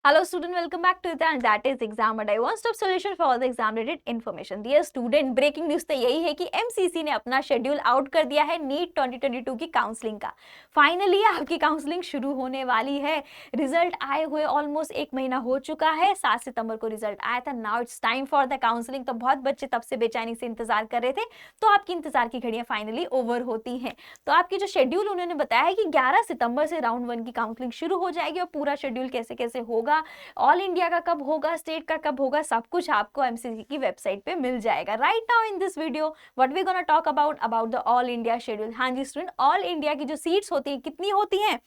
Hello student, welcome back to the and that is exam a one stop solution for all the exam related information. Dear student, breaking news तो यही है कि MCC ने अपना schedule out कर दिया है नीट 2022 की काउंसलिंग का। फाइनली आपकी काउंसलिंग शुरू होने वाली है। रिजल्ट आए हुए ऑलमोस्ट 1 महीना हो चुका है। 7 सितंबर को रिजल्ट आया था। Now it's time for the counselling. तो बहुत बच्चे तब से बेचैनी से इंतजार कर रहे थे, तो आपकी इंतजार की घड़ियां फाइनली ओवर होती हैं। तो आपकी जो शेड्यूल उन्होंने बताया है कि 11 सितंबर से राउंड 1 की काउंसलिंग शुरू हो जाएगी और पूरा शेड्यूल कैसे कैसे होगा, ऑल इंडिया का कब होगा, स्टेट का कब होगा, सब कुछ आपको एमसीसी की वेबसाइट पे मिल जाएगा। Right now in this video what we gonna talk about the all India schedule. हाँ जी स्टूडेंट, ऑल इंडिया की जो सीट्स होती है कितनी होती हैं?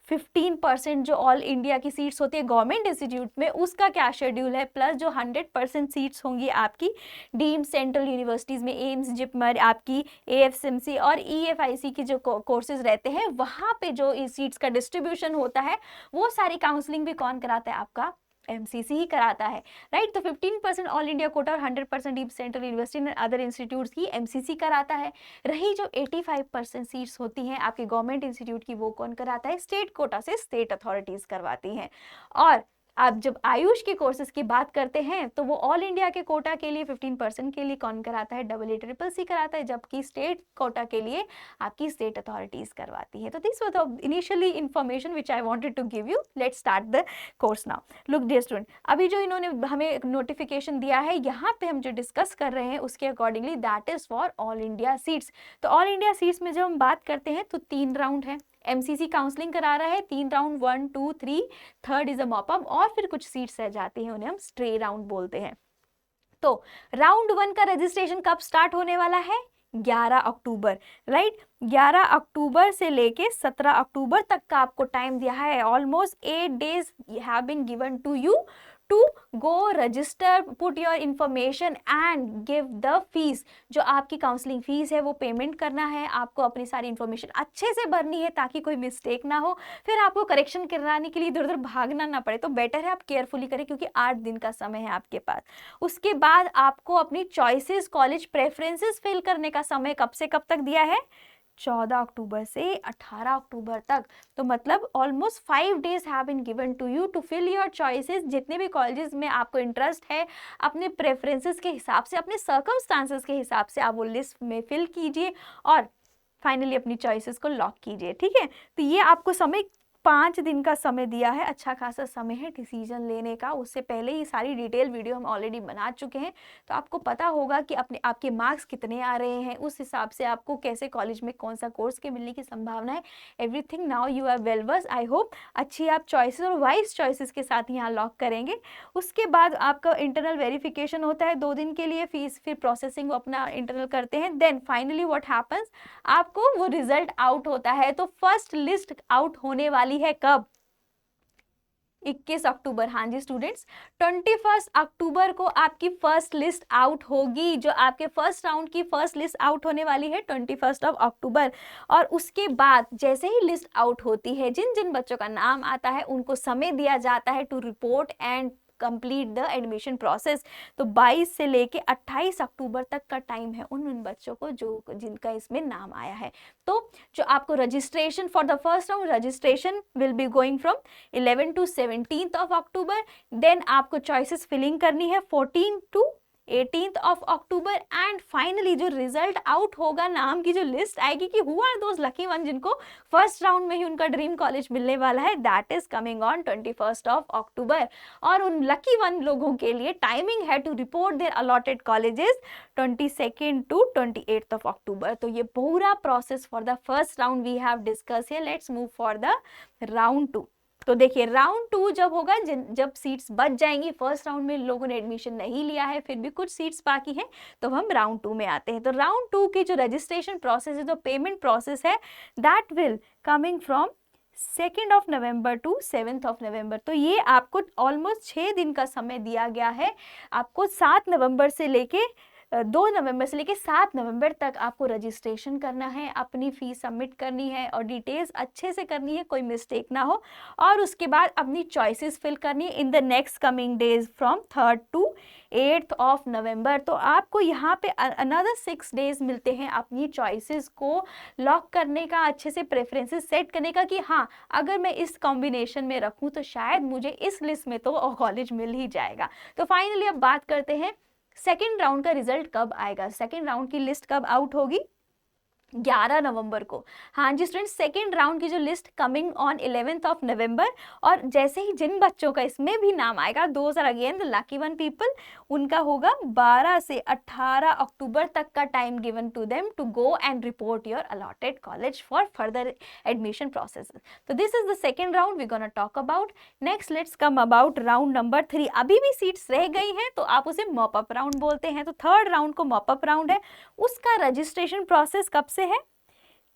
15% जो ऑल इंडिया की सीट्स होती है गवर्नमेंट इंस्टीट्यूट में, उसका क्या शेड्यूल है, प्लस जो 100% सीट्स होंगी आपकी डीम्ड सेंट्रल यूनिवर्सिटीज़ में, एम्स, जिपमर, आपकी एएफएमसी और ईएफआईसी की जो कोर्सेज रहते हैं, वहाँ पे जो सीट्स का डिस्ट्रीब्यूशन होता है, वो सारी काउंसलिंग भी कौन कराता है? आपका एमसीसी ही कराता है। राइट, तो 15% ऑल इंडिया कोटा और 100% deep central university and other institutes की एमसीसी कराता है। रही जो 85% सीट्स होती हैं आपके गवर्नमेंट इंस्टीट्यूट की, वो कौन कराता है? स्टेट कोटा से स्टेट अथॉरिटीज करवाती हैं। और अब जब आयुष के कोर्सेज की बात करते हैं तो वो ऑल इंडिया के कोटा के लिए 15% के लिए कौन कराता है? AA कराता है, जबकि स्टेट कोटा के लिए आपकी स्टेट अथॉरिटीज करवाती है। तो this was the initially information which I wanted to give you. Let's start the course now. Look dear student, अभी जो इन्होंने हमें नोटिफिकेशन दिया है, यहाँ पे हम जो डिस्कस कर रहे हैं उसके accordingly that is for all India seats. तो ऑल इंडिया सीट्स में जब हम बात करते हैं तो 3 राउंड है। एमसीसी काउंसलिंग करा रहा है 3 round, 1 2 3, third is a mop up और फिर कुछ सीट्स रह जाती हैं, उन्हें हम स्ट्रे राउंड बोलते हैं। तो राउंड 1 का रजिस्ट्रेशन कब स्टार्ट होने वाला है? 11 अक्टूबर। राइट, 11 अक्टूबर से लेके 17 अक्टूबर तक का आपको टाइम दिया है। Almost 8 days have been given to you to go register, put your information and give the fees. जो आपकी काउंसलिंग फीस है वो पेमेंट करना है, आपको अपनी सारी इंफॉर्मेशन अच्छे से भरनी है ताकि कोई मिस्टेक ना हो, फिर आपको करेक्शन कराने के लिए इधर उधर भागना ना पड़े। तो बेटर है आप केयरफुली करें क्योंकि 8 दिन का समय है आपके पास। उसके बाद आपको अपनी चॉइसेस, कॉलेज प्रेफरेंसेस फिल करने का समय कब से कब तक दिया है? 14 अक्टूबर से 18 अक्टूबर तक। तो मतलब almost 5 days have been given to you to fill your choices. जितने भी कॉलेजेस में आपको इंटरेस्ट है, अपने प्रेफरेंसेस के हिसाब से, अपने सर्कमस्टांसेस के हिसाब से आप वो लिस्ट में फिल कीजिए और फाइनली अपनी चॉइसेस को लॉक कीजिए। ठीक है, तो ये आपको समय 5 दिन का समय दिया है। अच्छा खासा समय है डिसीजन लेने का। उससे पहले ही सारी डिटेल वीडियो हम ऑलरेडी बना चुके हैं, तो आपको पता होगा कि आपके मार्क्स कितने आ रहे हैं, उस हिसाब से आपको कैसे कॉलेज में कौन सा कोर्स के मिलने की संभावना है। Everything now you are well versed. I hope अच्छी आप चॉइसेस और वाइज चॉइसेस के साथ यहाँ लॉक करेंगे। उसके बाद आपका इंटरनल वेरिफिकेशन होता है 2 दिन के लिए, फीस फिर प्रोसेसिंग वो अपना इंटरनल करते हैं। देन फाइनली व्हाट हैपन्स, आपको वो रिजल्ट आउट होता है। तो फर्स्ट लिस्ट आउट होने वाली है कब? 21 अक्टूबर। हाँ जी स्टूडेंट्स, 21 अक्टूबर को आपकी फर्स्ट लिस्ट आउट होगी। जो आपके फर्स्ट राउंड की फर्स्ट लिस्ट आउट होने वाली है 21 अक्टूबर। और उसके बाद जैसे ही लिस्ट आउट होती है, जिन जिन बच्चों का नाम आता है उनको समय दिया जाता है to report and complete the admission process. तो 22 से लेके 28 अक्टूबर तक का टाइम है उन बच्चों को जो जिनका इसमें नाम आया है। तो जो आपको registration for the first round, registration will be going from 11 to 17 October. Then आपको चॉइसेस फिलिंग करनी है 14 to 18 अक्टूबर। एंड फाइनली जो रिजल्ट आउट होगा, नाम की जो लिस्ट आएगी कि who are those lucky one जिनको फर्स्ट राउंड में ही उनका ड्रीम कॉलेज मिलने वाला है, that is coming on 21 October. और उन लकी वन लोगों के लिए टाइमिंग है to report their allotted colleges 22 to 28 October. तो ये पूरा process for the first round we have discuss here. Let's move for the round 2। तो देखिए राउंड 2 जब होगा, जब सीट्स बच जाएंगी, फर्स्ट राउंड में लोगों ने एडमिशन नहीं लिया है, फिर भी कुछ सीट्स बाकी हैं, तो हम राउंड 2 में आते हैं। तो राउंड 2 की जो रजिस्ट्रेशन प्रोसेस है, जो पेमेंट प्रोसेस है, that will coming from 2 November to 7 November. तो ये आपको ऑलमोस्ट 6 दिन का समय दिया गया है। आपको 7 नवंबर से लेके 2 नवंबर से लेके 7 नवंबर तक आपको रजिस्ट्रेशन करना है, अपनी फ़ीस सबमिट करनी है और डिटेल्स अच्छे से करनी है, कोई मिस्टेक ना हो। और उसके बाद अपनी चॉइसेस फिल करनी है in the next coming days from 3rd to 8th of November. तो आपको यहाँ पे अनदर 6 डेज मिलते हैं अपनी चॉइसेस को लॉक करने का, अच्छे से प्रेफरेंसेस सेट करने का कि हाँ, अगर मैं इस कॉम्बिनेशन में रखूँ तो शायद मुझे इस लिस्ट में तो कॉलेज मिल ही जाएगा। तो फाइनली अब बात करते हैं सेकेंड राउंड का रिजल्ट कब आएगा। सेकेंड राउंड की लिस्ट कब आउट होगी? 11 नवंबर को। हाँ जी स्टूडेंट्स, सेकेंड राउंड की जो list coming on 11th of November. और जैसे ही जिन बच्चों का इसमें भी नाम आएगा, those are again the lucky one people, उनका होगा 12 से 18 अक्टूबर तक का time given to them to go and report your allotted college for further admission process. तो this is the second round we gonna talk about. Next let's come about round number 3। अभी भी seats रह गई हैं तो आप उसे mop up round बोलते हैं। तो थर्ड राउंड को मॉप अप राउंड है। उसका रजिस्ट्रेशन प्रोसेस कब से है?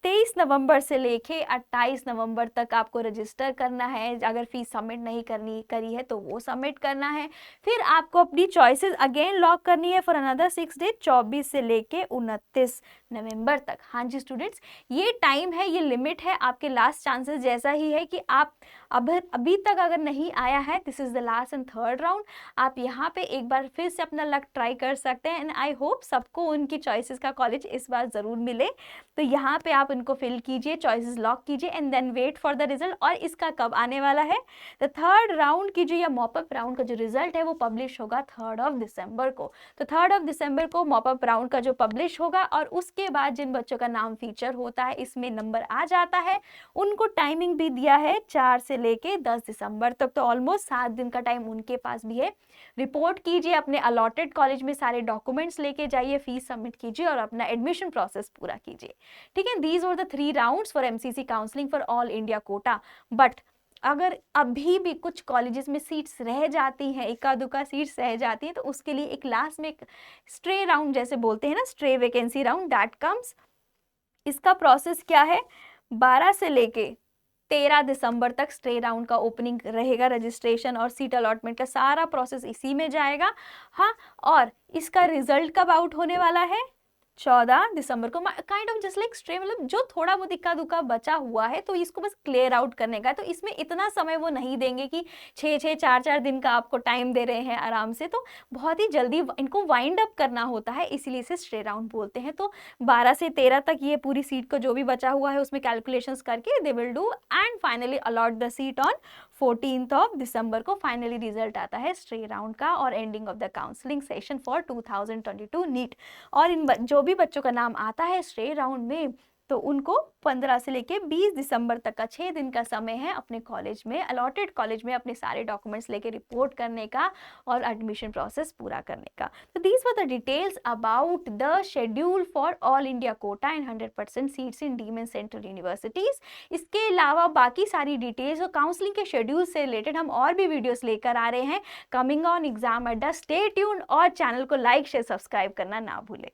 23 नवंबर से लेके 28 नवंबर तक आपको रजिस्टर करना है। अगर फीस सबमिट नहीं करी है तो वो सबमिट करना है। फिर आपको अपनी चॉइसेस अगेन लॉक करनी है फॉर अनदर 6 डे, 24 से लेके 29 नवंबर तक। हाँ जी स्टूडेंट्स, ये टाइम है, ये लिमिट है, आपके लास्ट चांसेस जैसा ही है कि आप अभी तक अगर नहीं आया है, this is the last and third round, आप यहाँ पे एक बार फिर से अपना लक ट्राई कर सकते हैं। एंड आई होप सबको उनकी चॉइसेस का कॉलेज इस बार ज़रूर मिले। तो यहाँ पे आप इनको फिल कीजिए, चॉइसेस लॉक कीजिए and then wait for the result. और इसका कब आने वाला है? द थर्ड राउंड की जो या मॉपअप राउंड का जो रिजल्ट है वो पब्लिश होगा 3rd ऑफ दिसंबर को। तो 3rd ऑफ दिसंबर को मॉपअप राउंड का जो पब्लिश होगा, और उसके बाद जिन बच्चों का नाम फीचर होता है, इसमें नंबर आ जाता है, उनको टाइमिंग भी दिया है 4 से लेके 10 दिसंबर तक। तो ऑलमोस्ट 7 दिन का टाइम उनके पास भी है। रिपोर्ट कीजिए, अपने अलॉटेड कॉलेज में सारे डॉक्यूमेंट्स लेके जाइए, फीस सबमिट कीजिए और अपना एडमिशन प्रोसेस पूरा कीजिए। ठीक है, these were the 3 rounds for MCC counselling for all India Kota. But अगर अभी भी कुछ कॉलेजेस में सीट्स रह जाती हैं, इक्का दुक्का सीट्स रह जाती हैं, तो उसके लिए एक लास्ट में एक स्ट्रे राउंड जैसे बोलते हैं ना, stray vacancy round, that comes. इसका प्रोसेस क्या है? 12 से लेके 13 दिसंबर तक स्ट्रे राउंड का ओपनिंग रहेगा। रजिस्ट्रेशन और सीट अलॉटमेंट का सारा प्रोसेस इसी में जाएगा। हाँ, और इसका रिजल्ट कब आउट होने वाला है? 14 दिसंबर को। Kind of just like stray, मतलब जो थोड़ा बहुत इक्का दुक्का बचा हुआ है तो इसको बस क्लियर आउट करने का है। तो इसमें इतना समय वो नहीं देंगे कि 6-6 4-4 दिन का आपको टाइम दे रहे हैं आराम से। तो बहुत ही जल्दी इनको वाइंड अप करना होता है, इसीलिए इसे स्ट्रे राउंड बोलते हैं। तो 12 से 13 तक ये पूरी सीट को जो भी बचा हुआ है उसमें कैलकुलेशंस करके they will do and finally allot the seat on 14th of December को। फाइनली रिजल्ट आता है स्ट्रे राउंड का और ending of the counselling session for 2022 NEET. और इन जो भी बच्चों का नाम आता है स्ट्रे राउंड में, तो उनको 15 से लेके 20 दिसंबर तक का 6 दिन का समय है अपने कॉलेज में, अलॉटेड कॉलेज में अपने सारे डॉक्यूमेंट्स लेके रिपोर्ट करने का और एडमिशन प्रोसेस पूरा करने का। तो these were the details about the schedule for all India quota and 100% seats in deemed and central universities. इसके अलावा बाकी सारी डिटेल्स और काउंसलिंग के शेड्यूल से रिलेटेड हम और भी वीडियोस लेकर आ रहे हैं कमिंग ऑन एग्जाम अड्डा। स्टे ट्यून्ड और चैनल को लाइक शेयर सब्सक्राइब करना ना भूलें।